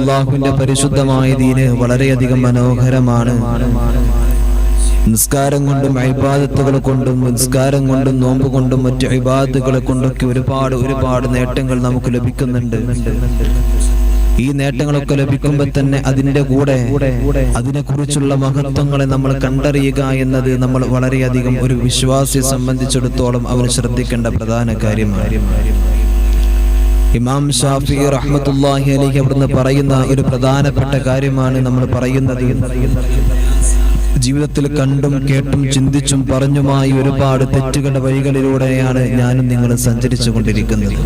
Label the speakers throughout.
Speaker 1: അല്ലാഹുവിന്റെ പരിശുദ്ധമായ ദീന് വളരെയധികം മനോഹരമാണ്. നിസ്കാരം കൊണ്ടും ഇബാദത്തുകൾ കൊണ്ടും നിസ്കാരം കൊണ്ടും നോമ്പ് കൊണ്ടും മറ്റു ഇബാദത്തുകളെ കൊണ്ടൊക്കെ ഒരുപാട് നേട്ടങ്ങൾ നമുക്ക് ലഭിക്കുന്നുണ്ട്. ഈ നേട്ടങ്ങളൊക്കെ ലഭിക്കുമ്പോൾ തന്നെ അതിന്റെ കൂടെ അതിനെക്കുറിച്ചുള്ള മഹത്വങ്ങളെ നമ്മൾ കണ്ടറിയുക എന്നത് നമ്മൾ വളരെയധികം ഒരു വിശ്വാസിയെ സംബന്ധിച്ചിടത്തോളം അവന് ശ്രദ്ധിക്കേണ്ട പ്രധാന കാര്യമാണ്. ഇമാം ഷാഫിഈ റഹ്മത്തുള്ളാഹി അലൈഹി അവിടുന്ന് പറയുന്ന ഒരു പ്രധാനപ്പെട്ട കാര്യമാണ് നമ്മൾ പറയുന്നത്. ജീവിതത്തിൽ കണ്ടും കേട്ടും ചിന്തിച്ചും പറഞ്ഞുമായി ഒരുപാട് തെറ്റുകളുടെ വഴികളിലൂടെയാണ് ഞാനും നിങ്ങളും സഞ്ചരിച്ചു കൊണ്ടിരിക്കുന്നത്.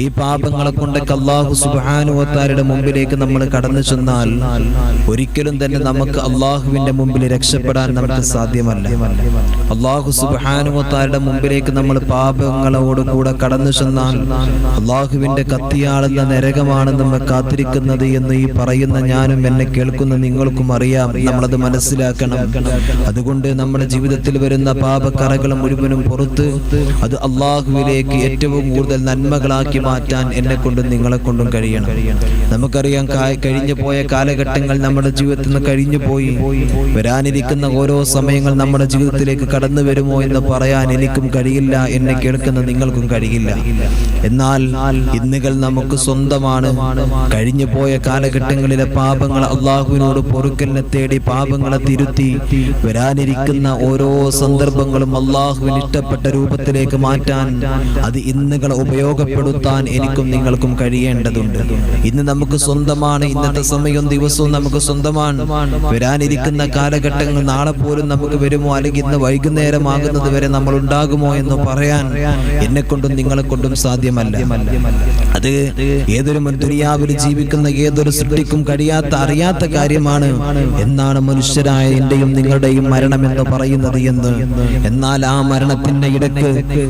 Speaker 1: ഈ പാപങ്ങളെ കൊണ്ടൊക്കെ അല്ലാഹു സുബ്ഹാനഹു വ തആലയുടെ മുമ്പിലേക്ക് നമ്മൾ കടന്നു ചെന്നാൽ ഒരിക്കലും തന്നെ നമുക്ക് അല്ലാഹുവിന്റെ മുമ്പിൽ രക്ഷപ്പെടാൻ നമുക്ക് സാധ്യമല്ല. അല്ലാഹു സുബ്ഹാനഹു വ തആലയുടെ മുമ്പിലേക്ക് നമ്മൾ പാപങ്ങളോട് കൂടെ കടന്നു ചെന്നാൽ അല്ലാഹുവിന്റെ കത്തിയാളുന്ന നരകമാണ് നമ്മെ കാത്തിരിക്കുന്നത് എന്ന് ഈ പറയുന്ന ഞാനും എന്നെ കേൾക്കുന്ന നിങ്ങൾക്കും അറിയാം. നമ്മളത് മനസ്സിലാക്കണം. അതുകൊണ്ട് നമ്മുടെ ജീവിതത്തിൽ വരുന്ന പാപക്കറകൾ മുഴുവനും പുറത്ത് അത് അല്ലാഹുവിലേക്ക് ഏറ്റവും കൂടുതൽ നന്മകളാക്കി മാറ്റാൻ എന്നെ കൊണ്ടും നിങ്ങളെ കൊണ്ടും കഴിയണം. നമുക്കറിയാം, കഴിഞ്ഞു പോയ കാലഘട്ടങ്ങൾ നമ്മുടെ ജീവിതത്തിൽ നിന്ന് കഴിഞ്ഞു പോയി. വരാനിരിക്കുന്ന ഓരോ സമയങ്ങൾ നമ്മുടെ ജീവിതത്തിലേക്ക് കടന്നു വരുമോ എന്ന് പറയാൻ എനിക്കും കഴിയില്ല, എന്നെ കേൾക്കുന്ന നിങ്ങൾക്കും കഴിയില്ല. എന്നാൽ ഇന്നുകൾ നമുക്ക് സ്വന്തമാണ്. കഴിഞ്ഞു പോയ കാലഘട്ടങ്ങളിലെ പാപങ്ങൾ അല്ലാഹുവിനോട് പൊറുക്കലിനെ തേടി പാപങ്ങളെ തിരുത്തി വരാനിരിക്കുന്ന ഓരോ സന്ദർഭങ്ങളും അല്ലാഹുവിന് ഇഷ്ടപ്പെട്ട രൂപത്തിലേക്ക് മാറ്റാൻ അത് ഇന്നുകളെ ഉപയോഗപ്പെടുത്താൻ എനിക്കും നിങ്ങൾക്കും കഴിയേണ്ടതുണ്ട്. ഇന്ന് നമുക്ക് സ്വന്തമാണ്. ഇന്നത്തെ സമയവും ദിവസവും നമുക്ക് സ്വന്തമാണ്. വരാനിരിക്കുന്ന കാലഘട്ടങ്ങൾ നാളെ പോലും നമുക്ക് വരുമോ, അല്ലെങ്കിൽ ഇന്ന് വൈകുന്നേരമാകുന്നത് വരെ നമ്മൾ ഉണ്ടാകുമോ എന്ന് പറയാൻ എന്നെ കൊണ്ടും നിങ്ങളെ കൊണ്ടും സാധ്യമല്ല. അത് ഏതൊരു ദുനിയാവിൽ ജീവിക്കുന്ന ഏതൊരു സൃഷ്ടിക്കും അറിയാത്ത കാര്യമാണ് എന്നാണ് മനുഷ്യരായ എന്റെയും നിങ്ങളുടെയും മരണം എന്ന് പറയുന്നത് എന്ന്. എന്നാൽ ആ മരണത്തിന്റെ ഇടയ്ക്ക്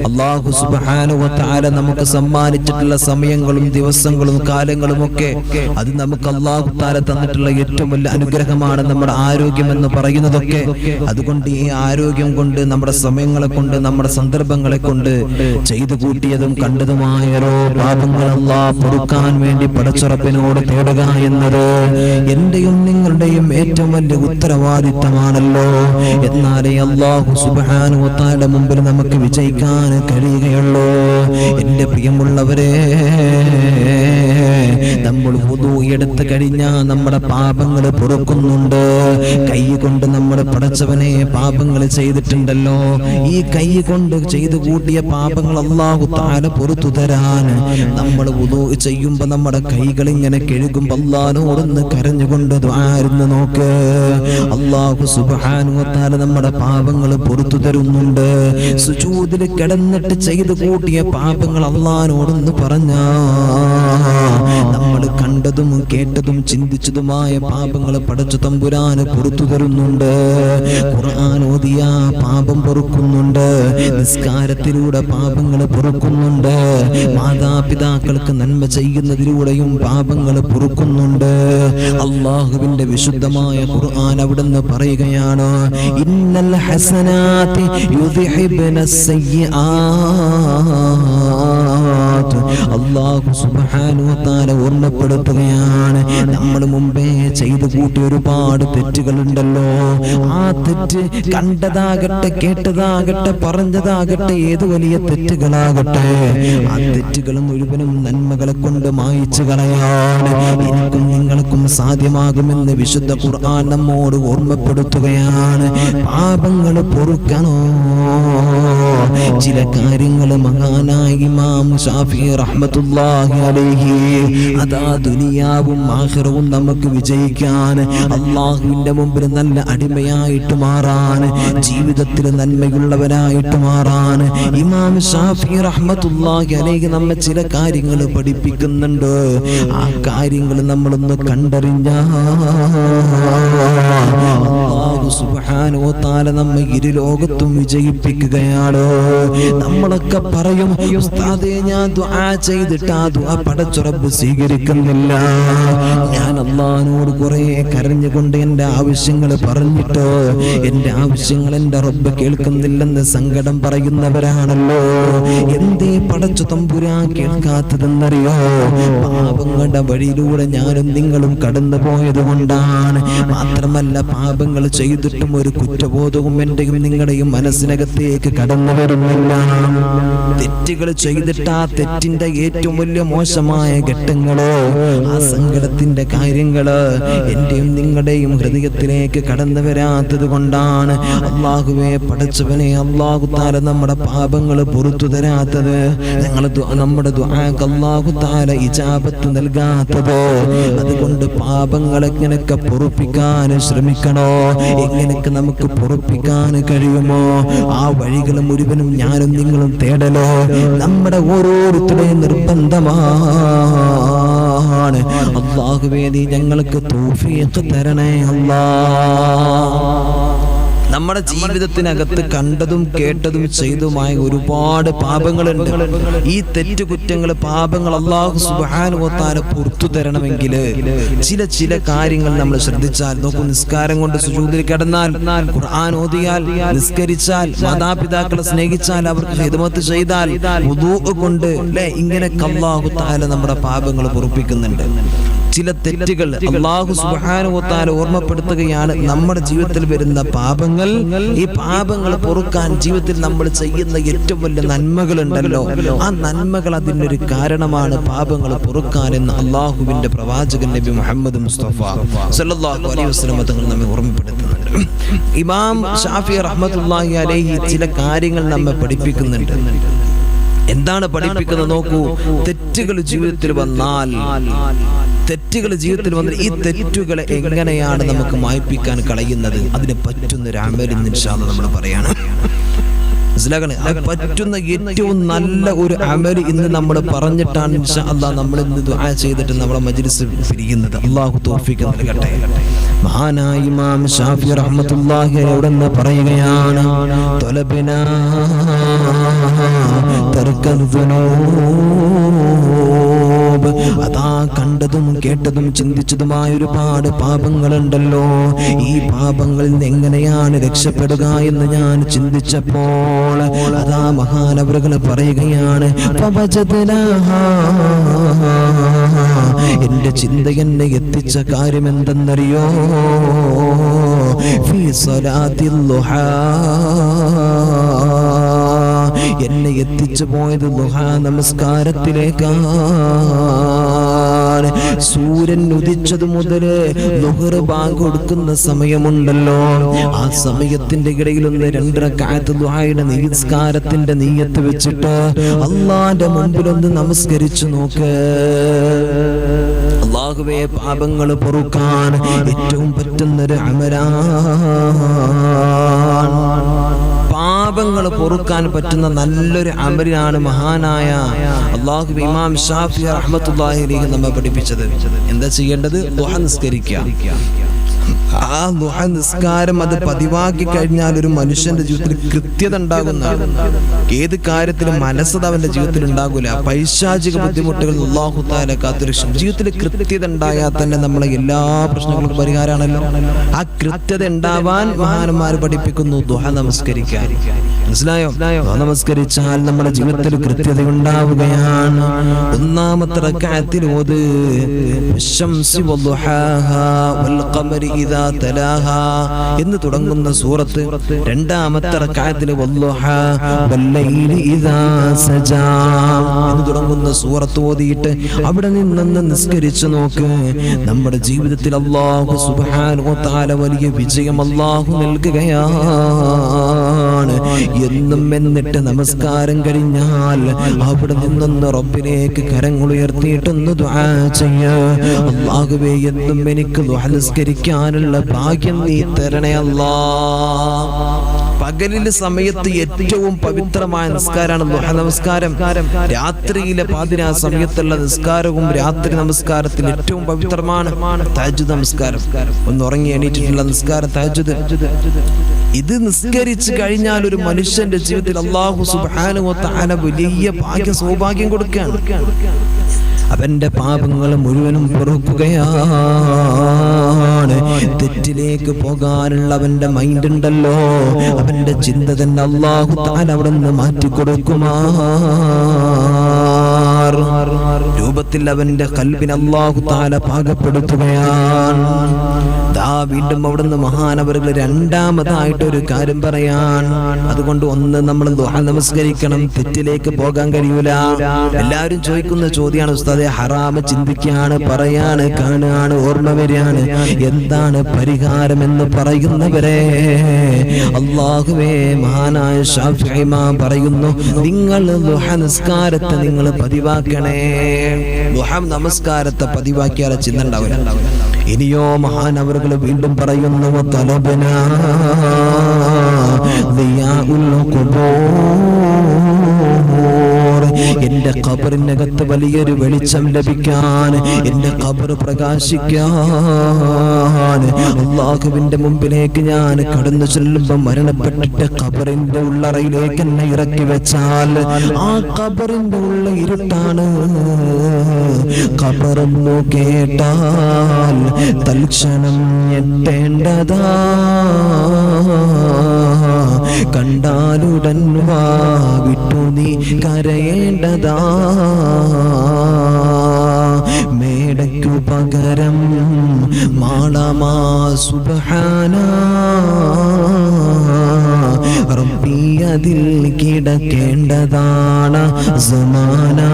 Speaker 1: അല്ലാഹു സുബ്ഹാനഹു വ തആല നമുക്ക് സമ്മാനിച്ചിട്ടുള്ള സമയങ്ങളും ദിവസങ്ങളും കാലങ്ങളും ഒക്കെ അത് നമുക്ക് അല്ലാഹു തആല തന്നിട്ടുള്ള ഏറ്റവും വലിയ അനുഗ്രഹമാണ് നമ്മുടെ ആരോഗ്യം എന്ന് പറയുന്നതൊക്കെ. അതുകൊണ്ട് ഈ ആരോഗ്യം കൊണ്ട് നമ്മുടെ സമയങ്ങളെ കൊണ്ട് നമ്മുടെ സന്ദർഭങ്ങളെ കൊണ്ട് ചെയ്തു കൂട്ടിയതും കണ്ടതുമായ ഓരോ പാപങ്ങൾ അല്ലാഹു പൊറുക്കാൻ വേണ്ടി പടച്ചറപ്പിനോട് തേടുക എന്നത് എന്റെയും നിങ്ങളുടെയും ഏറ്റവും വലിയ ഉത്തരവാദിത്തമാണല്ലോ. എന്നാലേ അല്ലാഹു സുബ്ഹാനഹു വ തആലയുടെ മുമ്പിൽ നമുക്ക് വിജയിക്കാൻ കഴിയുകയുള്ളൂ. എന്റെ പ്രിയമുള്ളവരെ, നമ്മൾ വുദൂ എടുത്തു കഴിഞ്ഞാൽ നമ്മുടെ പാപങ്ങൾ പൊറുക്കുന്നുണ്ട്. കൈ കൊണ്ട് നമ്മൾ പടച്ചവനെ പാപങ്ങൾ ചെയ്തിട്ടുണ്ടല്ലോ, ഈ കൈ കൊണ്ട് ചെയ്തു കൂട്ടിയ പാപങ്ങൾ അല്ലാഹു തആല പൊറുത്തു തരാൻ നമ്മൾ വുദൂ ചെയ്യുമ്പോൾ നമ്മുടെ കൈകൾ ഇങ്ങനെ കഴുകുമ്പോൾ അല്ലാഹുവോടൊന്ന് കരഞ്ഞുകൊണ്ട് ദുആ ഇരുന്ന് നോക്ക്. അല്ലാഹു സുബ്ഹാനഹു വ തആല നമ്മുടെ പാപങ്ങൾ പൊറുത്തു തരുന്നുണ്ട്. സുജൂദിൽ കിടന്നിട്ട് ചെയ്തു കൂട്ടിയ പാപങ്ങൾ അല്ലാഹുവോടൊന്ന് പറഞ്ഞാ നമ്മൾ കണ്ടതും കേട്ടതും ചിന്തിച്ചതുമായ പാപങ്ങൾ പടച്ച തമ്പുരാന് പൊറുത്തു തരുന്നുണ്ട്. ഖുർആൻ ഓതിയ പാപം പൊറുക്കുന്നുണ്ട്. നിസ്കാരത്തിലൂടെ പാപങ്ങൾ പൊറുക്കുന്നുണ്ട്. മാതാപിതാക്കൾക്ക് നന്മ ചെയ്യുന്നതിലൂടെയും പാപങ്ങൾ പൊറുക്കുന്നുണ്ട്. അല്ലാഹുവിന്റെ വിശുദ്ധമായ ഖുർആൻ അവിടുന്ന് പറയുകയാണ്, ഇന്നൽ ഹസനാതി യുദ്ഹിബ്നസ് സയ്യിആത്. അല്ലാഹു സുബ്ഹാനഹു വ തആല ഓർമ്മപ്പെടുത്തുകയാണ്, നമ്മൾ മുമ്പേ ചെയ്തു കൂട്ടിയ ഒരുപാട് തെറ്റുകളുണ്ടല്ലോ. ആ തെറ്റ് കണ്ടതാകട്ടെ, കേട്ടതാകട്ടെ, പറഞ്ഞതാകട്ടെ, ഏത് വലിയ തെറ്റുകളാകട്ടെ, ആ തെറ്റുകൾ മുഴുവനും നന്മകളെ കൊണ്ട് മായിച്ചു കളയാൻ എനിക്കും നിങ്ങൾക്കും സാധ്യമാകുമെന്ന് വിശുദ്ധ ഖുർആൻ നമ്മോട് ഓർമ്മപ്പെടുത്തുകയാണ്. പാപങ്ങൾ പൊറുക്കണോ? ചില കാര്യങ്ങൾ മഹാനായ ഇമാം ഷാഫിഈ റഹ്മത്തുള്ളാഹി അലൈഹി അതാ ദുനിയാവും ആഖിറവും നമുക്ക് വിജയിക്കാൻ, അല്ലാഹുവിന്റെ മുമ്പിൽ നല്ല അടിമയായിട്ട് മാറാൻ, ജീവിതത്തിൽ നന്മയുള്ളവനായിട്ട് മാറാൻ ഇമാം ഷാഫിഈ റഹ്മത്തുള്ളാഹി അലൈഹി നമ്മെ ചില കാര്യങ്ങൾ പഠിപ്പിക്കുന്നുണ്ട്. ആ കാര്യങ്ങൾ നമ്മളൊന്ന് കണ്ടറിഞ്ഞാൽ അല്ലാഹു സുബ്ഹാനഹു വ തആല നമ്മെ ഇരു ലോകത്തും വിജയിപ്പിക്കുകയാണ്. നമ്മളൊക്കെ പറയും, ഉസ്താദേ ഞാൻ ദുആ ചെയ്തിട്ട് ആ ദുആ പടച്ച റബ്ബ് സ്വീകരിക്കുന്നില്ല, ഞാൻ അള്ളാഹിനോട് കുറെ കരഞ്ഞുകൊണ്ട് എൻ്റെ ആവശ്യങ്ങൾ പറഞ്ഞിട്ടോ എൻ്റെ ആവശ്യങ്ങൾ എൻ്റെ റബ്ബ് കേൾക്കുന്നില്ലെന്ന് സങ്കടം പറയുന്നവരാണല്ലോ. എന്തേ പടച്ചു തമ്പുരാൻ കേൾക്കാത്തതെന്നറിയോ? പാപങ്ങളുടെ വഴിയിലൂടെ ഞാനും നിങ്ങളും കടന്നു പോയത് കൊണ്ടാണ്. മാത്രമല്ല, പാപങ്ങൾ ചെയ്തിട്ടും ഒരു കുറ്റബോധവും എന്റെയും നിങ്ങളുടെയും മനസ്സിനകത്തേക്ക് കടന്നു വരുന്നില്ല. തെറ്റുകൾ ചെയ്തിട്ട് ആ തെറ്റിന്റെ ഏറ്റവും വലിയ മോശമായ ഘട്ടങ്ങള്, ആ സങ്കടത്തിന്റെ കാര്യങ്ങള് എന്റെയും നിങ്ങളുടെയും ഹൃദയത്തിലേക്ക് കടന്നു വരാത്തത് കൊണ്ടാണ്. അള്ളാഹുവേ പടച്ചവനെ, അള്ളാഹു താല നമ്മുടെ പാപങ്ങൾ പുറത്തു തരാത്തത്, നമ്മുടെ ദുആക്ക് അള്ളാഹു താല ഇജാബത്ത് നൽകാത്തത്. അതുകൊണ്ട് പാപങ്ങൾ എങ്ങനെയൊക്കെ പൊറുപ്പിക്കാൻ ശ്രമിക്കണോ, എങ്ങനെയൊക്കെ നമുക്ക് പൊറുപ്പിക്കാൻ കഴിയുമോ ആ വഴികൾ മുഴുവനും ഞാനും നിങ്ങളും തേടലോ നമ്മുടെ ഓരോരുത്തരുടെയും നിർബന്ധമാണ്. അല്ലാഹുവേ നീ ഞങ്ങൾക്ക് തൗഫീഖ് തരണേ അല്ലാഹ്. നമ്മുടെ ജീവിതത്തിനകത്ത് കണ്ടതും കേട്ടതും ചെയ്തതുമായ ഒരുപാട് പാപങ്ങളുണ്ട്. ഈ തെറ്റുകുറ്റങ്ങൾ, പാപങ്ങൾ അല്ലാഹു സുബ്ഹാനഹു വ തആല പുറത്തു തരണമെങ്കിൽ ചില കാര്യങ്ങൾ നമ്മൾ ശ്രദ്ധിച്ചാൽ നോക്കൂ. നിസ്കാരം കൊണ്ട് സുജൂദിൽ കിടന്നാൽ, ഖുർആൻ ഓതിയാൽ, നിസ്കരിച്ചാൽ, മാതാപിതാക്കളെ സ്നേഹിച്ചാൽ, അവർക്ക് ഖിദ്മത്ത് ചെയ്താൽ, വുദൂ കൊണ്ട് ഇങ്ങനെ അല്ലാഹു തആല നമ്മുടെ പാപങ്ങൾ പൊറുപ്പിക്കുന്നുണ്ട്. ചില തെറ്റുകൾ അല്ലാഹു സുബ്ഹാനഹു വ തആല ഓർമ്മപ്പെടുത്തുകയാണ്. നമ്മുടെ ജീവിതത്തിൽ വരുന്ന പാപങ്ങൾ, ഈ പാപങ്ങൾ പൊറുക്കാൻ ജീവിതത്തിൽ നമ്മൾ ചെയ്യുന്ന ഏറ്റവും വലിയ നന്മകളുണ്ടല്ലോ, ആ നന്മകൾ അതിനൊരു കാരണമാണ് പാപങ്ങൾ പൊറുക്കാൻ എന്ന് അല്ലാഹുവിന്റെ പ്രവാചകൻ നബി മുഹമ്മദ് മുസ്തഫ സല്ലല്ലാഹു അലൈഹി വസല്ലം തങ്ങൾ നമ്മെ ഓർമ്മപ്പെടുത്തുന്നുണ്ട്. ഇമാം ഷാഫി റഹ്മത്തുള്ളാഹി അലൈഹി ചില കാര്യങ്ങൾ നമ്മെ പഠിപ്പിക്കുന്നുണ്ട്. എന്താണ് പഠിപ്പിക്കുന്നത് നോക്കൂ. തെറ്റുകൾ ജീവിതത്തിൽ വന്നാൽ ഈ തെറ്റുകളെ എങ്ങനെയാണ് നമുക്ക് മായ്പിക്കാൻ കഴിയുന്നത്? അതിന് പറ്റുന്നൊരു അമൽ ഇൻഷാ അല്ലാഹ് നമ്മൾ പറയാണ്. പറ്റുന്ന ഏറ്റവും നല്ല ഒരു അമൽ ഇന്ന് നമ്മൾ പറഞ്ഞിട്ടാണ് ഇൻഷാ അല്ലാഹ് നമ്മൾ ഇന്ന് ദുആ ചെയ്തിട്ട് നമ്മുടെ മജ്ലിസ് പിരിയുന്നത്. അല്ലാഹു തൗഫീഖ് നൽകട്ടെ. മഹാനായ ഇമാം ഷാഫി റഹ്മത്തുള്ളാഹി അലൈഹി പറയുകയാണ്, തലബനാ തർക്കൽ ദുനൂബ്. അതാ കണ്ടതും കേട്ടതും ചിന്തിച്ചതുമായ ഒരുപാട് പാപങ്ങളുണ്ടല്ലോ. ഈ പാപങ്ങളിൽ നിന്ന് എങ്ങനെയാണ് രക്ഷപ്പെടുക എന്ന് ഞാൻ ചിന്തിച്ചപ്പോൾ അതാ മഹാനവറുകൾ പറയുകയാണ്, എന്റെ ചിന്ത എന്നെ എത്തിച്ച കാര്യം എന്തെന്നറിയോ? ഫീ സ്വലാത്തിൽ ദുഹാ, എന്നെ എത്തിച്ചു പോയത് ദുഹാ നമസ്കാരത്തിലേക്കാണ്. സൂര്യൻ ഉദിച്ചത് മുതൽ ളുഹർ ബാങ്ക് കൊടുക്കുന്ന സമയമുണ്ടല്ലോ, ആ സമയത്തിന്റെ ഇടയിൽ ഒന്ന് 2 റക്അത്ത് ദുആയുടെ നിസ്കാരത്തിന്റെ നിയ്യത്ത് വെച്ചിട്ട് അല്ലാഹുവിന്റെ മുമ്പിൽ ഒന്ന് നമസ്കരിച്ചു നോക്ക്. അല്ലാഹുവേ പാപങ്ങൾ പൊറുക്കാൻ ഏറ്റവും പറ്റുന്നൊരു അമലാണ്. പാപങ്ങൾ പൊറുക്കാൻ പറ്റുന്ന നല്ലൊരു അമലിനാണ് മഹാനായ അല്ലാഹു ഇമാം ഷാഫി റഹ്മത്തുള്ളാഹി അലൈഹി നമ്മെ പഠിപ്പിച്ചത്. എന്താ ചെയ്യേണ്ടത്? ദുആ നിസ്കരിക്കുക. ആ ദുആ നിസ്കാരം അത് പതിവാക്കി കഴിഞ്ഞാൽ ഒരു മനുഷ്യന്റെ ജീവിതത്തിൽ കൃത്യത ഉണ്ടാകുന്നതാണ്. ഏത് കാര്യത്തിലും മനസ്സത അവന്റെ ജീവിതത്തിൽ ഉണ്ടാകൂല. പൈശാചിക ബുദ്ധിമുട്ടുകൾ അല്ലാഹു തആല കാത്തുരക്ഷിക്കും. ജീവിതത്തിൽ കൃത്യത ഉണ്ടായാൽ തന്നെ നമ്മളെ എല്ലാ പ്രശ്നങ്ങൾക്കും പരിഹാരമാണല്ലോ. ആ കൃത്യത ഉണ്ടാവാൻ മഹാന്മാർ പഠിപ്പിക്കുന്നു ദുആ നമസ്കരിക്കാൻ. മനസ്സിലായോ? നമസ്കരിച്ചാൽ നമ്മുടെ ജീവിതത്തിൽ കൃത്യത ഉണ്ടാവുകയാണ്. ഒന്നാമത്തെ റക്അത്തിൽ ഓത് ശംസി വദ്ദുഹാഹാ വൽ ഖമരി ഇദാ തലാഹാ എന്ന് തുടങ്ങുന്ന സൂറത്ത്. രണ്ടാമത്തെ റക്അത്തിൽ വദ്ദുഹാ വൽ ലൈലി ഇദാ സജാ എന്ന് തുടങ്ങുന്ന സൂറത്ത് ഓതിയിട്ട് അവിടെ നിന്ന് നിസ്കരിച്ചു നോക്ക്. നമ്മുടെ ജീവിതത്തിൽ അല്ലാഹു സുബ്ഹാനഹു വ തആല വലിയ വിജയം അല്ലാഹു നൽകുകയാണ് എന്നും. എന്നിട്ട് നമസ്കാരം കഴിഞ്ഞാൽ അവിടെ നിന്നൊന്ന് റബ്ബിലേക്ക് കരങ്ങൾ ഉയർത്തിയിട്ടൊന്ന് ദുആ ചെയ്യാ. അല്ലാഹുവേ എന്നും എനിക്ക് ദുആ നിസ്കരിക്കാനുള്ള ഭാഗ്യം നീ തരണേ അല്ലാഹ്. പകലിലെ സമയത്ത് ഏറ്റവും പവിത്രമായ നിസ്കാരമാണ് ദുആ നമസ്കാരം. രാത്രിയിലെ പാതിരാ സമയത്തുള്ള നിസ്കാരവും രാത്രി നമസ്കാരത്തിൽ ഏറ്റവും പവിത്രമാണ് തഹജ്ജുദ് നമസ്കാരം. ഒന്ന് ഉറങ്ങി എണീറ്റിട്ടുള്ള നിസ്കാരം തഹജ്ജുദ്. ഇത് നിസ്കരിച്ചു കഴിഞ്ഞാൽ ഒരു മനുഷ്യന്റെ ജീവിതത്തിൽ അല്ലാഹു സുബ്ഹാനഹു വ തആല വലിയ സൗഭാഗ്യം കൊടുക്കുകയാണ്. അവന്റെ പാപങ്ങൾ മുഴുവനും പൊറുക്കുകയാണ്. തെറ്റിലേക്ക് പോകാനുള്ള അവന്റെ മൈൻഡ് ഉണ്ടല്ലോ, അവന്റെ ചിന്ത തന്നെ അല്ലാഹു തആല അവിടുന്ന് മാറ്റിക്കൊടുക്കുമാ രൂപത്തിൽ അവന്റെ ഖൽബിനെ അല്ലാഹു തആല പാകപ്പെടുത്തുകയാണ്. വീണ്ടും അവിടുന്ന് മഹാനവറുകൾ രണ്ടാമതായിട്ട് ഒരു കാര്യം പറയാൻ. അതുകൊണ്ട് ഒന്ന്, നമ്മൾ ദുആ നമസ്കരിക്കണം, തെറ്റിലേക്ക് പോകാൻ കഴിയൂല. എല്ലാവരും ചോദിക്കുന്ന ചോദ്യമാണ്, ഉസ്താദേ ഹറാമ് ചിന്തിക്കാണ്, പറയാണ്, കാണാണ്, ഓർമ്മ വരികയാണ്, എന്താണ് പരിഹാരം എന്ന് പറയുന്നവരെ, അല്ലാഹുവേ മഹാനായ ശാഫിഈ ഇമാം പറയുന്നു, നിങ്ങൾ ദുആ നമസ്കാരത്തെ നിങ്ങൾ പതിവാക്കണേ. ദുആ നമസ്കാരത്തെ പതിവാക്കിയാൽ ചിന്ത ഉണ്ടാവില്ല. ഇനിയോ മഹാനവറുകൾ വീണ്ടും പറയുന്നു, തലബനാ ദിയാഉൽ ഖുബൂർ, എന്റെ ഖബറിനകത്ത് വലിയൊരു വെളിച്ചം ലഭിക്കാൻ, എന്റെ ഖബർ പ്രകാശിക്കാൻ, അല്ലാഹുവിന്റെ മുമ്പിലേക്ക് ഞാൻ കടന്നു ചെല്ലുമ്പോൾ മരണപ്പെട്ടിട്ട് ഖബറിന്റെ ഉള്ളറയിലേക്ക് എന്നെ ഇറക്കി വെച്ചാൽ ആ ഖബറിന്റെ ഉള്ള ഇരുട്ടാണ്. ഖബറെന്നു കേട്ടാൽ തൽക്ഷണം ഞെട്ടേണ്ടതാ, കണ്ടാലുടൻ വാ വിട്ടു നീ കരയേണ്ടതാ. മേടയ്ക്കു പകരം മാളമാ സുബ്ഹാനാ, റബ്ബി അതിൽ കിടക്കേണ്ടതാണ് സമാനാ.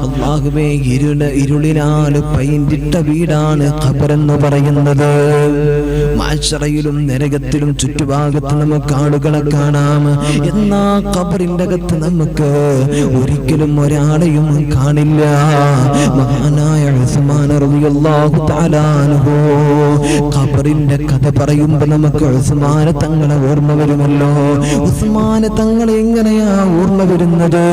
Speaker 1: അല്ലാഹുവേ, ഇരുളിനാൽ പെയിന്റിട്ട വീടാണ് ഖബറെന്ന് പറയുന്നത്. മഹ്ശറയിലും നരകത്തിലും ചുറ്റുഭാഗത്ത് നമുക്ക് ആളുകളെ കാണാം, എന്നാ ഖബറിന്റെ അകത്ത് നമുക്ക് ഒരിക്കലും ഒരാളെയും കാണില്ല. മഹാനായ ഉസ്മാൻ റളിയല്ലാഹു തആല അൻഹു ഖബറിന്റെ കഥ പറയുമ്പോൾ നമുക്ക് ഉസ്മാൻ തങ്ങളെ ഓർമ്മ വരുമല്ലോ. ഉസ്മാൻ തങ്ങളെ എങ്ങനെയാ ഓർമ്മ വരുന്നത്?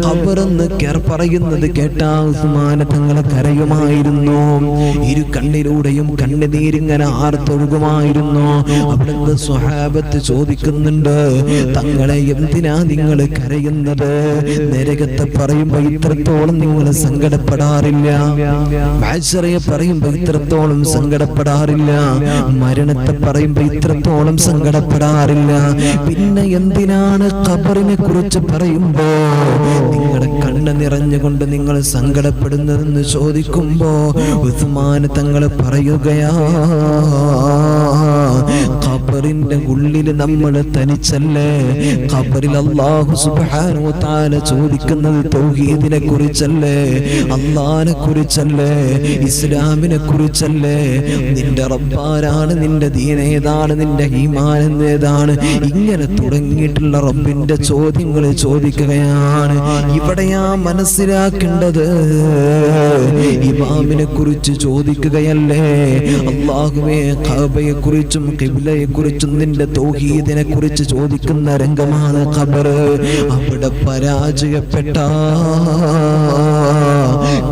Speaker 1: ഖബറെന്ന് പറയുന്നത് കേട്ടാ ഉസ്മാൻ തങ്ങളെ കരയുമായിരുന്നു. ഇരു കണ്ണിലൂടെയും കണ്ണുനീരിങ്ങനെ ആർത്തൊഴുകുമായിരുന്നു. അവിടുന്ന് സ്വഹാബത്ത് ചോദിക്കുന്നുണ്ട്, തങ്ങളെ എന്തിനാ നിങ്ങൾ കരയുന്നത്? നരകത്തെ പറയുമ്പോ ഇത്രത്തോളം നിങ്ങൾ സങ്കടപ്പെടാറില്ല, മഹ്ശറയെ പറയുമ്പോ ഇത്രത്തോളം സങ്കടപ്പെടാറില്ല, മരണത്തെ പറയുമ്പോ ഇത്രത്തോളം സങ്കടപ്പെടാറില്ല, പിന്നെ എന്തിനാണ് ഖബറിനെ കുറിച്ച് പറയുമ്പോ നിങ്ങളുടെ കണ്ണ് നിറഞ്ഞുകൊണ്ട് നിങ്ങൾ സങ്കടപ്പെടുന്നതെന്ന് ചോദിക്കുമ്പോ ഉസ്മാൻ തങ്ങൾ പറയുകയാ, ഖബറിന്റെ ഉള്ളിൽ നമ്മൾ തനിച്ചല്ലേ? ഖബറിൽ അല്ലാഹു സുബ്ഹാനഹു വ തആല ചോദിക്കുന്നത് തൗഹീദിനെ കുറിച്ചല്ലേ, അല്ലാഹനെ കുറിച്ചല്ലേ, ഇസ്ലാമിനെ കുറിച്ചല്ലേ? നിന്റെ റബ്ബാരാണ്, നിന്റെ ദീൻ ഏതാണ്, നിന്റെ ഈമാൻ ഏതാണ്? ഇങ്ങനെ തുടങ്ങിയിട്ടുള്ള റബ്ബിന്റെ ചോദ്യങ്ങൾ ചോദിക്കുകയാണ്. ഇവിടെയാ മനസ്സിലാക്കേണ്ടത്, ഇമാമിനെ കുറിച്ച് ചോദിക്കുകയല്ലേ, അല്ലാഹുവേ കഅബയെ കുറിച്ചും ഖിബ്ലയെ കുറിച്ചും നിന്റെ തൗഹീദിനെ കുറിച്ച് ചോദിക്കുന്ന രംഗമാണ് ഖബർ. അവിടെ പരാജയപ്പെട്ട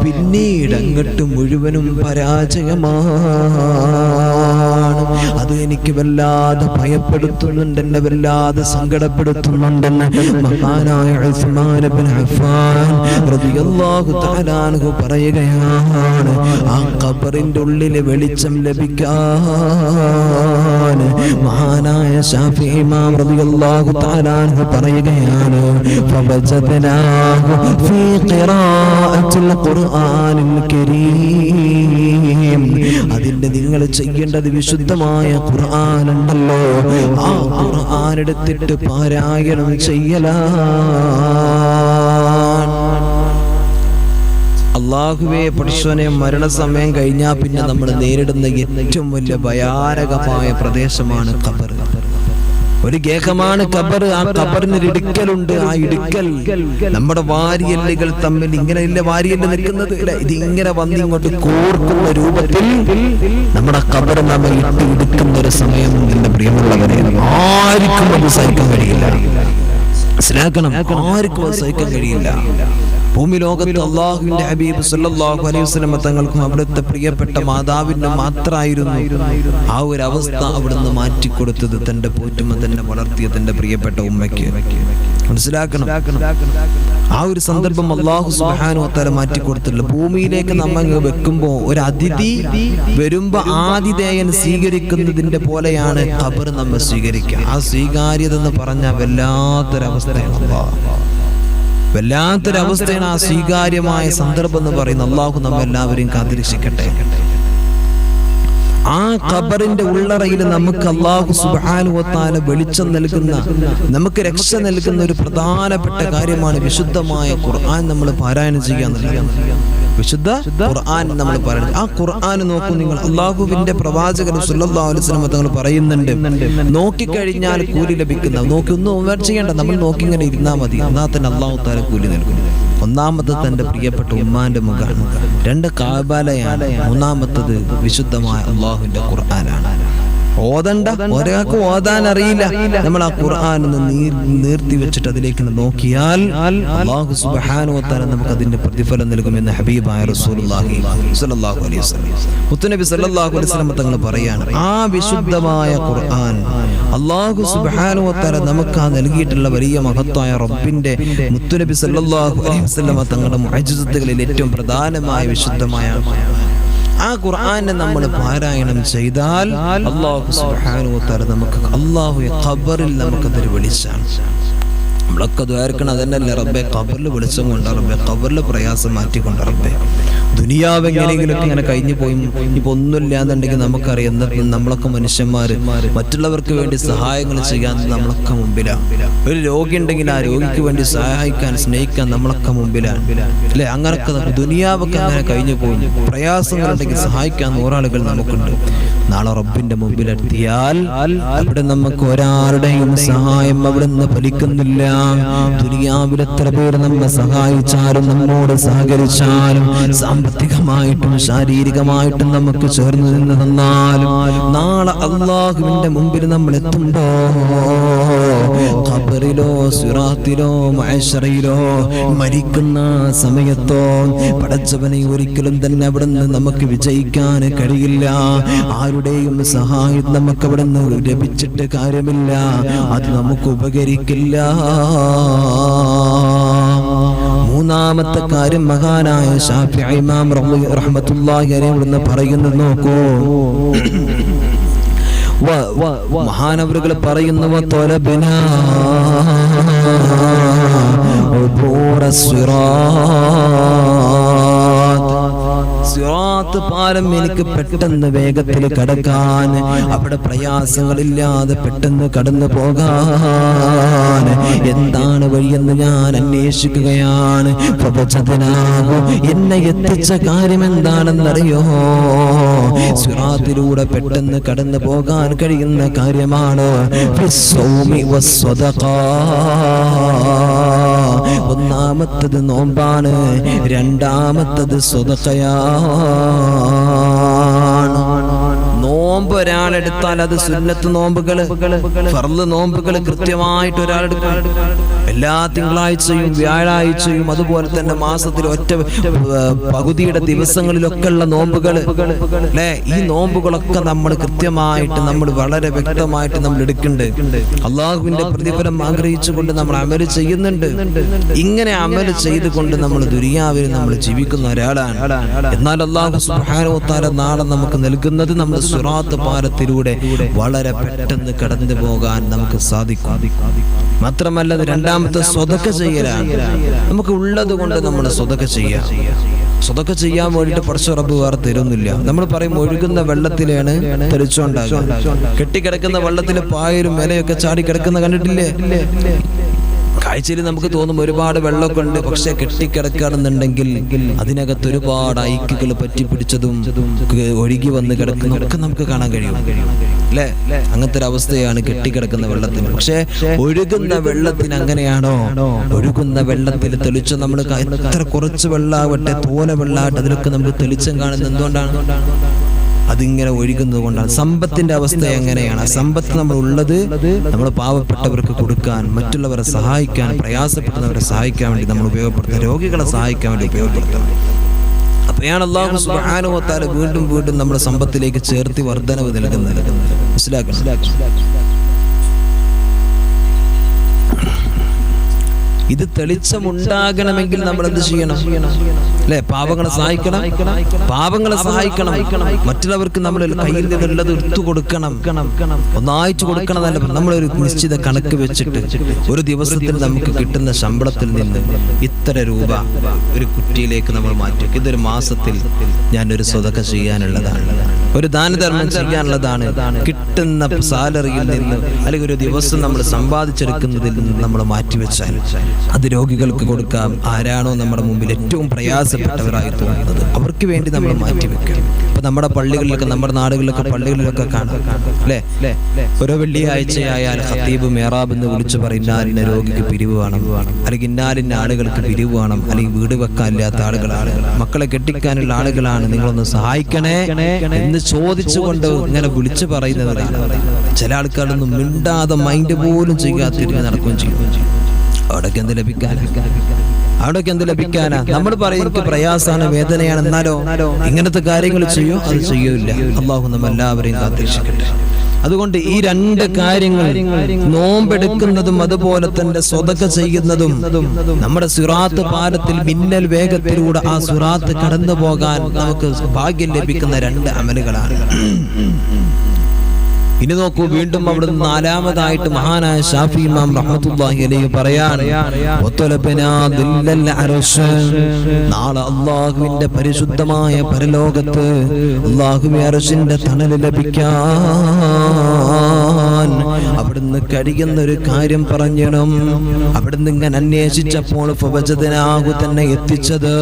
Speaker 1: പിന്നീട് അങ്ങോട്ട് മുഴുവനും പരാജയമാണ്. അത് എനിക്ക് വല്ലാതെ ഭയപ്പെടുത്തുന്നുണ്ട്, എന്നെ വല്ലാതെ സങ്കടപ്പെടുത്തുന്നുണ്ടെന്ന് മഹാനായ ഉസ്മാൻ ഇബ്നു അഫ്ഫാൻ റളിയല്ലാഹു തആല അൻഹു പറയുകയാണ്. ആ ഖബറിന്റെ ഉള്ളിൽ വെളിച്ചം ലഭിക്കാൻ മഹാനായ ശാഫിഈ ഇമാം റളിയല്ലാഹു തആല അൻഹു പറയുകയാണ്, ഫവജദനാഹു ഫീ ഖിറാഅത്തിൽ ഖുർആനിൽ കരീം. അതിന്റെ നിങ്ങൾ ചെയ്യേണ്ടത് വിശുദ്ധമായ ഖുർആൻ ഉണ്ടല്ലോ, ആ ഖുർആൻ എടുത്തിട്ട് പാരായണം ചെയ്യലാണ്. അല്ലാഹുവേ പടച്ചോനെ, മരണസമയം കഴിഞ്ഞാൽ പിന്നെ നമ്മൾ നേരിടുന്ന ഏറ്റവും വലിയ ഭയാനകമായ പ്രദേശമാണ് ഖബർ. ഒരു ഗേഹമാണ് ഖബർ. ആ ഖബറിന് ഒരു ഇടുക്കലുണ്ട്. ആ ഇടുക്കൽ നമ്മുടെ വാരിയല്ലുകൾ തമ്മിൽ ഇങ്ങനെയല്ല വാരിയല്ല് നിൽക്കുന്നത്, ഇത് ഇങ്ങനെ വന്ന് ഇങ്ങോട്ട് കോർക്കുന്ന രൂപത്തിൽ നമ്മുടെ ഖബർ നമ്മെ ഇട്ട് ഇടുക്കുന്ന ഒരു സമയം. എന്റെ പ്രിയമുള്ളവരെ, ആർക്കും അത് സഹിക്കാൻ കഴിയില്ല. മനസ്സിലാക്കണം, ആർക്കും അത് സഹിക്കാൻ കഴിയില്ല. ഭൂമി ലോകത്ത് അള്ളാഹുവിന്റെ ഹബീബ് സല്ലല്ലാഹു അലൈഹി വസല്ലം തങ്ങൾക്കും അവിടുത്തെ പ്രിയപ്പെട്ട മാതാവിനും മാത്രമായിരുന്നു ആ ഒരു അവസ്ഥ അവിടുന്ന് മാറ്റിക്കൊടുത്തത് തന്റെ പോറ്റുമ്മ തന്നെ വളർത്തിയ തന്റെ പ്രിയപ്പെട്ട ഉമ്മയ്ക്ക്. മനസ്സിലാക്കണം, ആ ഒരു സന്ദർഭം അല്ലാഹു സുബ്ഹാനഹു വ തആല മാറ്റിക്കൊടുത്തില്ല. ഭൂമിയിലേക്ക് നമ്മൾ വെക്കുമ്പോ ഒരു അതിഥി വരുമ്പോ ആതിഥേയൻ സ്വീകരിക്കുന്നതിന്റെ പോലെയാണ് ഖബർ നമ്മൾ സ്വീകരിക്കുക. ആ സ്വീകാര്യത എന്ന് പറഞ്ഞാൽ വല്ലാത്തൊരവസ്ഥയാണ്, വല്ലാത്തൊരവസ്ഥയാണ് ആ സ്വീകാര്യമായ സന്ദർഭം എന്ന് പറയുന്നത്. അല്ലാഹു നമ്മെല്ലാവരെയും കാത്തിരക്ഷിക്കട്ടെ. ആ ഖബറിന്റെ ഉള്ളറയിൽ നമുക്ക് അല്ലാഹു സുബ്ഹാനഹു വ തആല വെളിച്ചം നൽകുന്ന, നമുക്ക് രക്ഷ നൽകുന്ന ഒരു പ്രധാനപ്പെട്ട കാര്യമാണ് വിശുദ്ധമായ ഖുർആൻ നമ്മൾ പാരായണം ചെയ്യുക എന്നുള്ളത്. വിശുദ്ധ ഖുർആൻ നമ്മൾ പാരായണം. ആ ഖുർആൻ നോക്കൂ നിങ്ങൾ, അല്ലാഹുവിന്റെ പ്രവാചകൻ സല്ലല്ലാഹു അലൈഹി വസല്ലം തങ്ങൾ പറയുന്നുണ്ട്, നോക്കിക്കഴിഞ്ഞാൽ കൂലി ലഭിക്കുന്ന. നോക്കി ഒന്നും ചെയ്യേണ്ട, നമ്മൾ നോക്കി ഇങ്ങനെ ഇരുന്നാൽ മതി, എന്നാൽ തന്നെ അല്ലാഹു തആല കൂലി നൽകും. ഒന്നാമത്തത് തന്റെ പ്രിയപ്പെട്ട ഉമ്മാന്റെ മുഖാണ്, രണ്ട് കാബാലയാണ്, മൂന്നാമത്തത് വിശുദ്ധമായ അല്ലാഹുവിന്റെ ഖുർആനാണ്. ഓതണ്ട, ഒരാൾക്ക് ഓതാൻ അറിയില്ല, നമ്മൾ ആ ഖുർആൻ ഒന്ന് നീർത്തി വെച്ചിട്ട് അതിലേക്ക് നോക്കിയാൽ അല്ലാഹു സുബ്ഹാനഹു വ തആല നമുക്ക് അതിന്റെ പ്രതിഫലം നൽകുമെന്ന് ഹബീബായ റസൂലുള്ളാഹി സ്വല്ലല്ലാഹു അലൈഹി വസല്ലം മുത്തുനബി സ്വല്ലല്ലാഹു അലൈഹി വസല്ലം തങ്ങൾ പറയാണ്, ആ വിശുദ്ധമായ ഖുർആൻ അല്ലാഹു സുബ്ഹാനഹു വ തആല നമുക്ക് ആ നൽകിയിട്ടുള്ള വലിയ മഹത്തായ റബ്ബിന്റെ മുത്തുനബി സ്വല്ലല്ലാഹു അലൈഹി വസല്ലം തങ്ങളുടെ മുഅ്ജിസത്തുകളിൽ ഏറ്റവും പ്രധാനമായ വിശുദ്ധമായ ആ ഖുർആനെ നമ്മൾ പാരായണം ചെയ്താൽ അല്ലാഹു സുബ്ഹാനഹു വ തആല നമുക്ക് അല്ലാഹു ഖബറിൽ നമുക്കതൊരു വെളിച്ചാണ്. നമ്മളൊക്കെ ദ്വാരക്കണം അതന്നല്ലേ, റബ്ബെ ഖബറിൽ വെളിച്ചം കൊണ്ട്, റബ്ബെ ഖബറിൽ പ്രയാസം മാറ്റിക്കൊണ്ട്, റബ്ബെ ദുനിയാവ് എങ്ങനെയെങ്കിലുമൊക്കെ ഇങ്ങനെ കഴിഞ്ഞു പോയി ഇപ്പൊ ഒന്നുമില്ലാന്നുണ്ടെങ്കിൽ നമുക്കറിയാം നമ്മളൊക്കെ മനുഷ്യന്മാര് മറ്റുള്ളവർക്ക് വേണ്ടി സഹായങ്ങൾ ചെയ്യാൻ നമ്മളൊക്കെ മുമ്പിലാണ്. ഒരു രോഗി ഉണ്ടെങ്കിൽ ആ രോഗിക്ക് വേണ്ടി സഹായിക്കാൻ സ്നേഹിക്കാൻ നമ്മളൊക്കെ മുമ്പിലാണ് അല്ലെ. അങ്ങനൊക്കെ ദുനിയാവൊക്കെ അങ്ങനെ കഴിഞ്ഞു പോയി, പ്രയാസങ്ങളുണ്ടെങ്കിൽ സഹായിക്കാൻ നൂറാളുകൾ നമുക്കുണ്ട്. നാളെ റബ്ബിന്റെ മുമ്പിലെത്തിയാൽ അവിടെ നമുക്ക് ഒരാളുടെയും സഹായം അവിടെ നിന്ന് ഫലിക്കുന്നില്ല. ദുനിയാവിൽ എത്ര പേര് നമ്മെ സഹായിച്ചാലും നമ്മോട് സഹകരിച്ചാലും സാമ്പത്തികമായിട്ടും ശാരീരികമായിട്ടും നമുക്ക് ചേർന്ന് നിന്ന് തന്നാലും നാളെ അല്ലാഹുവിന്റെ മുമ്പിൽ നമ്മൾ എത്തുമ്പോ ഖബറിലോ സിറാത്തിലോ മഹ്ശറിലോ മരിക്കുന്ന സമയത്തോ പടച്ചവനെ ഒരിക്കലും തന്നെ അവിടെ നിന്ന് നമുക്ക് വിജയിക്കാൻ കഴിയില്ല. ആരുടെയും സഹായം നമുക്ക് അവിടെ നിന്ന് ലഭിച്ചിട്ട് കാര്യമില്ല, അത് നമുക്ക് ഉപകരിക്കില്ല. മൂന്നാമത്തെ കാര്യം മഹാനായ ശാഫിഈ ഇമാം റഹ്മത്തുള്ളാഹി അലൈഹി എന്ന് പറയുന്നത് നോക്കൂ, മഹാനവറുകൾ പറയുന്നു, സിറാത്ത് പാലം എനിക്ക് പെട്ടെന്ന് വേഗത്തിൽ കടക്കാൻ, അവിടെ പ്രയാസങ്ങളില്ലാതെ പെട്ടെന്ന് കടന്നു പോകാൻ എന്താണ് വഴിയെന്ന് ഞാൻ അന്വേഷിക്കുകയാണ്. എന്നെ എത്തിച്ച കാര്യം എന്താണെന്നറിയോ? സിറാത്തിലൂടെ പെട്ടെന്ന് കടന്നു പോകാൻ കഴിയുന്ന കാര്യമാണ് ഒന്നാമത്തത് നോമ്പാണ്, രണ്ടാമത്തത് സ്വതഖയാണ്. നോമ്പ് ഒരാളെടുത്താൽ അത് സുന്നത്ത് നോമ്പുകള്, ഫർള് നോമ്പുകള് കൃത്യമായിട്ട് ഒരാളെടുക്കും. എല്ലാ തിങ്കളാഴ്ചയും വ്യാഴാഴ്ചയും അതുപോലെ തന്നെ മാസത്തിൽ ഒറ്റ പകുതിയുടെ ദിവസങ്ങളിലൊക്കെ ഉള്ള നോമ്പുകൾ അല്ലെ. ഈ നോമ്പുകളൊക്കെ നമ്മൾ കൃത്യമായിട്ട് നമ്മൾ വളരെ വ്യക്തമായിട്ട് നമ്മൾ എടുക്കുന്നുണ്ട്. അള്ളാഹുവിന്റെ പ്രതിഫലം ആഗ്രഹിച്ചുകൊണ്ട് നമ്മൾ അമല് ചെയ്യുന്നുണ്ട്. ഇങ്ങനെ അമല് ചെയ്തുകൊണ്ട് നമ്മൾ ദുനിയാവിൽ നമ്മൾ ജീവിക്കുന്ന ഒരാളാണ്. എന്നാൽ അല്ലാഹു സുബ്ഹാനഹു വ തആല നാളെ നമുക്ക് നൽകുന്നത് നമ്മൾ സിറാത്ത് പാലത്തിലൂടെ വളരെ പെട്ടെന്ന് കടന്നു പോകാൻ നമുക്ക് സാധിക്കും. മാത്രമല്ല രണ്ടാമത്തെ സ്വതക്ക ചെയ്യലാണ്. നമുക്ക് ഉള്ളത് കൊണ്ട് നമ്മൾ സ്വതക്ക ചെയ്യാം. സ്വതക്ക ചെയ്യാൻ വേണ്ടിയിട്ട് പടച്ച റബ്ബ് വേറെ തരുന്നില്ല. നമ്മൾ പറയും ഒഴുകുന്ന വെള്ളത്തിലാണ് തെളിച്ചോണ്ടാകുക. കെട്ടിക്കിടക്കുന്ന വെള്ളത്തിൽ പായലും ഇലയൊക്കെ ചാടി കിടക്കുന്ന കണ്ടിട്ടില്ലേ? കാഴ്ചയിൽ നമുക്ക് തോന്നും ഒരുപാട് വെള്ളമൊക്കെ ഉണ്ട്, പക്ഷെ കെട്ടിക്കിടക്കുകയാണെന്നുണ്ടെങ്കിൽ അതിനകത്ത് ഒരുപാട് ഐക്കുകൾ പറ്റിപ്പിടിച്ചതും ഒഴുകി വന്ന് കിടക്കുന്നതൊക്കെ നമുക്ക് കാണാൻ കഴിയും അല്ലെ. അങ്ങനത്തെ ഒരു അവസ്ഥയാണ് കെട്ടിക്കിടക്കുന്ന വെള്ളത്തിന്. പക്ഷെ ഒഴുകുന്ന വെള്ളത്തിന് അങ്ങനെയാണോ? ഒഴുകുന്ന വെള്ളത്തിൽ തെളിച്ചം നമ്മൾ എത്ര കുറച്ച് വെള്ളാവട്ടെ തോന വെള്ളാവട്ടെ അതിലൊക്കെ നമുക്ക് തെളിച്ചം കാണുന്നത് എന്തുകൊണ്ടാണ്? അതിങ്ങനെ ഒഴുകുന്നത് കൊണ്ടാണ്. സമ്പത്തിന്റെ അവസ്ഥ എങ്ങനെയാണ്? സമ്പത്ത് നമ്മൾ ഉള്ളത് നമ്മൾ പാവപ്പെട്ടവർക്ക് കൊടുക്കാൻ, മറ്റുള്ളവരെ സഹായിക്കാൻ, പ്രയാസപ്പെടുന്നവരെ സഹായിക്കാൻ വേണ്ടി നമ്മൾ ഉപയോഗപ്പെടുത്താം, രോഗികളെ സഹായിക്കാൻ വേണ്ടി ഉപയോഗപ്പെടുത്താം. അപ്പോഴാണ് അല്ലാഹു സുബ്ഹാനഹു വ തആല വീണ്ടും വീണ്ടും നമ്മുടെ സമ്പത്തിലേക്ക് ചേർത്തി വർധനവ് നൽകുന്നത്. മനസ്സിലാക്കണം. ഇത് തെളിച്ചമുണ്ടാകണമെങ്കിൽ നമ്മൾ എന്ത് ചെയ്യണം? അല്ലെ, പാവങ്ങളെ സഹായിക്കണം. മറ്റുള്ളവർക്ക് നമ്മൾ കയ്യിൽ നിന്നുള്ളത് എടുത്തു കൊടുക്കണം, ഒന്നായിട്ട് കൊടുക്കണമെന്നല്ല. നമ്മളൊരു നിശ്ചിത കണക്ക് വെച്ചിട്ട് ഒരു ദിവസത്തിൽ നമുക്ക് കിട്ടുന്ന ശമ്പളത്തിൽ നിന്ന് ഇത്ര രൂപ ഒരു കുറ്റിയിലേക്ക് നമ്മൾ മാറ്റി, ഇതൊരു മാസത്തിൽ ഞാനൊരു സ്വതക്ക ചെയ്യാനുള്ളതാണ്, ഒരു ദാനധർമ്മം ചെയ്യാനുള്ളതാണ്. കിട്ടുന്ന സാലറിയിൽ നിന്ന് അല്ലെങ്കിൽ ഒരു ദിവസം നമ്മൾ സമ്പാദിച്ചെടുക്കുന്നതിൽ നിന്ന് നമ്മൾ മാറ്റിവെച്ചാൽ അത് രോഗികൾക്ക് കൊടുക്കാം. ആരാണോ നമ്മുടെ മുമ്പിൽ ഏറ്റവും പ്രയാസപ്പെട്ടവരായി തോന്നുന്നത് അവർക്ക് വേണ്ടി നമ്മൾ മാറ്റിവെക്കാം. ഇപ്പൊ നമ്മുടെ പള്ളികളിലൊക്കെ, നമ്മുടെ നാടുകളിലൊക്കെ പള്ളികളിലൊക്കെ കാണാം അല്ലെ, ഓരോ വെള്ളിയാഴ്ചയായാൽ ഖത്തീബ് മേറാബ് എന്ന് വിളിച്ചു പറയും ഇന്നാലിന്ന രോഗിക്ക് പിരിവ് വേണം, അല്ലെങ്കിൽ ഇന്നാലിന്ന ആളുകൾക്ക് പിരിവ് വേണം, അല്ലെങ്കിൽ വീട് വെക്കാനില്ലാത്ത ആളുകളാണ്, മക്കളെ കെട്ടിക്കാനുള്ള ആളുകളാണ്, നിങ്ങളൊന്ന് സഹായിക്കണേ എന്ന് ചോദിച്ചുകൊണ്ട് ഇങ്ങനെ വിളിച്ചു പറയുന്നവരാണ്. ചില ആൾക്കാരൊന്നും മിണ്ടാതെ മൈൻഡ് പോലും ചെയ്യാതിരിഞ്ഞ് നടക്കുകയും ചെയ്യും. അവിടേക്ക് എന്ത് ലഭിക്കാനാ? നമ്മൾ പറയും എനിക്ക് പ്രയാസാണ്, വേദനയാണ്, എന്നാലോ ഇങ്ങനത്തെ കാര്യങ്ങൾ ചെയ്യോ? അത് ചെയ്യൂല. അല്ലാഹു നമ്മെല്ലാവരെയും കാത്തിരക്ഷിക്കട്ടെ. അതുകൊണ്ട് ഈ രണ്ട് കാര്യങ്ങൾ, നോമ്പെടുക്കുന്നതും അതുപോലെ തന്നെ സ്വതക്ക ചെയ്യുന്നതും, നമ്മുടെ സിറാത്ത് പാലത്തിൽ മിന്നൽ വേഗത്തിലൂടെ ആ സിറാത്ത് കടന്നു പോകാൻ നമുക്ക് ഭാഗ്യം ലഭിക്കുന്ന രണ്ട് അമലുകളാണ്. ഇനി നോക്കൂ, വീണ്ടും അവിടുന്ന് നാലാമതായിട്ട് മഹാനായ ഷാഫി ഇമാം റഹ്മത്തുള്ളാഹി അലൈഹി പറയാണ്, നാളെ അല്ലാഹുവിന്റെ പരിശുദ്ധമായ പരലോകത്ത് അല്ലാഹുവിന്റെ അർശിന്റെ തണൽ ലഭിക്കാൻ അവിടുന്ന് കഴിയുന്ന ഒരു കാര്യം പറഞ്ഞണം. അവിടുന്ന് ഇങ്ങനെ അന്വേഷിച്ചപ്പോൾ ഫവജദനാഹു തന്നെ എത്തിച്ചത്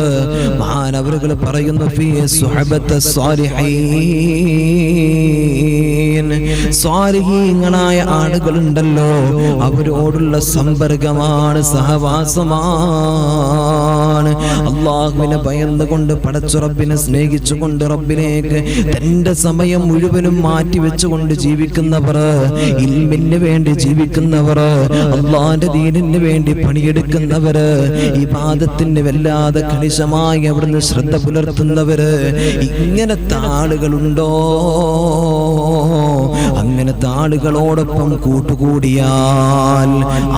Speaker 1: മഹാനവറുകൾ പറയുന്നു, ഫീ സുഹബത്ത സ്വാലിഹീൻ, സ്വാലിഹീങ്ങളായ ആളുകളുണ്ടല്ലോ അവരോടുള്ള സമ്പർക്കമാണ്, സഹവാസമാണ്. അല്ലാഹുവിനെ ഭയന്നുകൊണ്ട്, പടച്ച റബ്ബിനെ സ്നേഹിച്ചുകൊണ്ട്, റബ്ബിലേക്ക് തന്റെ സമയം മുഴുവനും മാറ്റിവെച്ചുകൊണ്ട് ജീവിക്കുന്നവർ, ഇൽമിന് വേണ്ടി ജീവിക്കുന്നവർ, അല്ലാഹുവിന്റെ ദീനിന് വേണ്ടി പണിയെടുക്കുന്നവര്, ഇബാദത്തിന് വല്ലാതെ കണിശമായി അവിടുന്ന് ശ്രദ്ധ പുലർത്തുന്നവര്, ഇങ്ങനത്തെ ആളുകളുണ്ടോ? അങ്ങനത്തെ ആളുകളോടൊപ്പം കൂട്ടുകൂടിയാൽ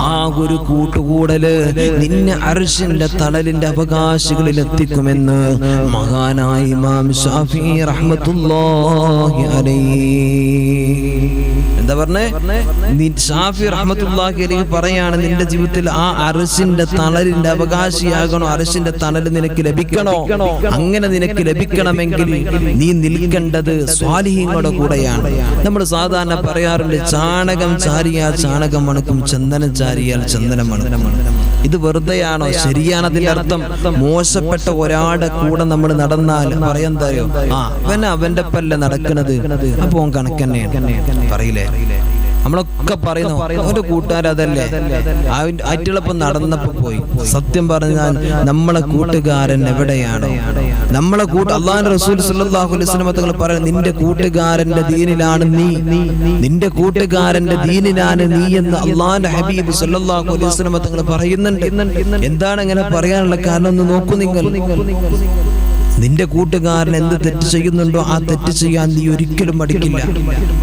Speaker 1: ആ ഒരു കൂട്ടുകൂടല് നിന്നെ അർശിന്റെ തണലിന്റെ അവകാശികളിൽ എത്തിക്കുമെന്ന് മഹാനായ ഇമാം ഷാഫി റഹ്മത്തുള്ളാഹി അലൈഹി എന്താ പറഞ്ഞേ? ഷാഫി റഹ്മത്തുള്ളാഹി അലൈഹി പറയാണ്, നിന്റെ ജീവിതത്തിൽ ആ അർശിന്റെ തണലിന്റെ അവകാശിയാകണോ? അർശിന്റെ തണൽ നിനക്ക് ലഭിക്കണോ? അങ്ങനെ നിനക്ക് ലഭിക്കണമെങ്കിൽ നീ നിൽക്കേണ്ടത് സ്വാലിഹീങ്ങളുടെ കൂടെയാണ്. നമ്മൾ സാധാരണ പറയാറുണ്ട്, ചാണകം ചാരിയാൽ ചാണകം മണക്കും, ചന്ദനം ചാരിയാൽ ചന്ദനം മണക്കും. ഇത് വെറുതെയാണോ? ശരിയാണ് അതിന്റെ അർത്ഥം. മോശപ്പെട്ട ഒരാളുടെ കൂടെ നമ്മൾ നടന്നാൽ പറയാൻ തരോ, അവന്റെ പല്ല നടക്കുന്നത്, അപ്പൊ കണക്കന്നെയാണ് പറയില്ലേ? നമ്മളൊക്കെ പറയുന്നു ഒരു കൂട്ടുകാരതല്ലേ, ആറ്റുള്ളപ്പം നടന്നപ്പോ പോയി. സത്യം പറഞ്ഞാൽ നമ്മളെ കൂട്ടുകാരൻ എവിടെയാണോ? നമ്മളെ അല്ലാഹുവിന്റെ റസൂൽ സ്വല്ലല്ലാഹു അലൈഹി വസല്ലം തങ്ങൾ പറയുന്നു, നിന്റെ കൂട്ടുകാരന്റെ ദീനിലാണ് നീ, നിന്റെ കൂട്ടുകാരന്റെ ദീനിലാണ് നീ എന്ന് അല്ലാഹുവിന്റെ ഹബീബ് സ്വല്ലല്ലാഹു അലൈഹി വസല്ലം തങ്ങൾ പറയുന്നുണ്ട്. എന്താണ് അങ്ങനെ പറയാനുള്ള കാരണം എന്ന് നോക്കൂ നിങ്ങൾ. നിന്റെ കൂട്ടുകാരൻ എന്ത് തെറ്റ് ചെയ്യുന്നുണ്ടോ ആ തെറ്റ് ചെയ്യാൻ നീ ഒരിക്കലും മടിക്കില്ല.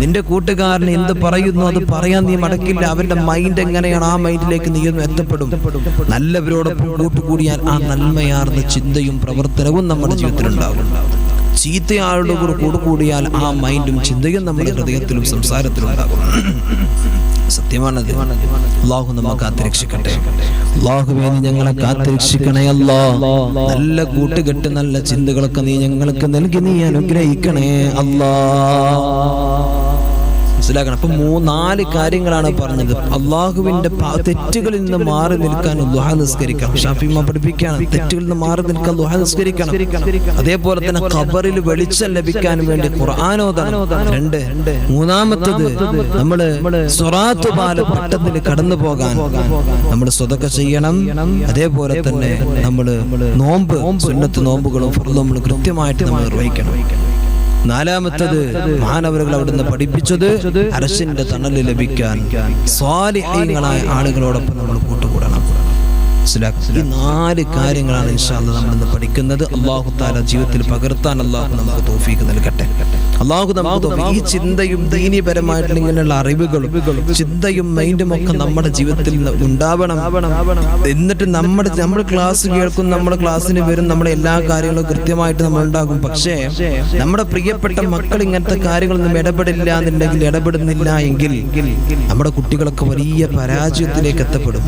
Speaker 1: നിന്റെ കൂട്ടുകാരൻ എന്ത് പറയുന്നു അത് പറയാൻ നീ മടക്കില്ല. അവന്റെ മൈൻഡ് എങ്ങനെയാണ് ആ മൈൻഡിലേക്ക് നീ ഒന്ന് എത്തപ്പെടും. നല്ലവരോടൊപ്പം കൂട്ടുകൂടിയാൽ ആ നന്മയാർന്ന ചിന്തയും പ്രവർത്തനവും നമ്മുടെ ജീവിതത്തിലുണ്ടാവും. ചീത്തയാളുടെ കൂടെ കൂടിയാൽ ആ മൈൻഡും ചിന്തയും നമ്മുടെ ഹൃദയത്തിലും സംസാരത്തിലും ഉണ്ടാകും. സത്യമാണത്. അല്ലാഹു നമ്മെ കാത്തുരക്ഷിക്കട്ടെ. അല്ലാഹുവേ നീ ഞങ്ങളെ കാത്തുരക്ഷിക്കണേ. അല്ലാഹ് നല്ല കൂട്ടുകെട്ട് നല്ല ചിന്തകളൊക്കെ നീ ഞങ്ങൾക്ക് നൽകി നീ അനുഗ്രഹിക്കണേ അല്ലാഹ്. മനസ്സിലാക്കണം. അപ്പൊ 4 കാര്യങ്ങളാണ് പറഞ്ഞത്. അള്ളാഹുവിന്റെ തെറ്റുകളിൽ നിന്ന് മാറി നിൽക്കാൻ ദുആ നിസ്കരിക്കണം. ഷാഫിമാ പഠിപ്പിക്കുകയാണ്, തെറ്റുകളിൽ നിന്ന് മാറി നിൽക്കാൻ ദുആ നിസ്കരിക്കണം. അതേപോലെ തന്നെ ഖബറിൽ വെളിച്ചം ലഭിക്കാൻ വേണ്ടി ഖുർആൻ ഓതണം. 2 മൂന്നാമത്തത് നമ്മള് സിറാത്ത് പാലത്തിൽ കടന്നു പോകാൻ നമ്മൾ സ്വതക്ക ചെയ്യണം. അതേപോലെ തന്നെ നമ്മള് നോമ്പ്, സുന്നത്ത് നോമ്പുകളും ഫർളും നമ്മൾ കൃത്യമായിട്ട് നമ്മൾ നിർവഹിക്കണം. നാലാമത്തത് മഹാനവറുകൾ അവിടുന്ന് പഠിപ്പിച്ചത് അർശിന്റെ തണൽ ലഭിക്കാൻ സ്വാലിഹീങ്ങളായ ആളുകളോടൊപ്പം നമ്മൾ കൂട്ടുകൂടണം. ഈ 4 കാര്യങ്ങളാണ് ഇൻഷാ അല്ലാഹ് നമ്മൾ ഇന്ന് പഠിക്കുന്നത്. അല്ലാഹു തആല ജീവിതത്തിൽ പകർത്താൻ അല്ലാഹു നമുക്ക് തൗഫീഖ് നൽകട്ടെ. അല്ലാഹു നമുക്ക് ഈ ചിന്തയും ദീനീപരമായിട്ടുള്ള ഇങ്ങനെയുള്ള അറിവുകളും ചിന്തയും മൈൻഡും ഒക്കെ നമ്മുടെ ജീവിതത്തിൽ ഉണ്ടാവണം. എന്നിട്ട് നമ്മുടെ ക്ലാസ് കേൾക്കും, നമ്മുടെ ക്ലാസ്സിന് വരും, നമ്മുടെ എല്ലാ കാര്യങ്ങളും കൃത്യമായിട്ട് നമ്മൾ ഉണ്ടാകും. പക്ഷേ നമ്മുടെ പ്രിയപ്പെട്ട മക്കൾ ഇങ്ങനത്തെ കാര്യങ്ങളൊന്നും ഇടപെടുന്നില്ല എങ്കിൽ നമ്മുടെ കുട്ടികളൊക്കെ വലിയ പരാജയത്തിലേക്ക് എത്തപ്പെടും.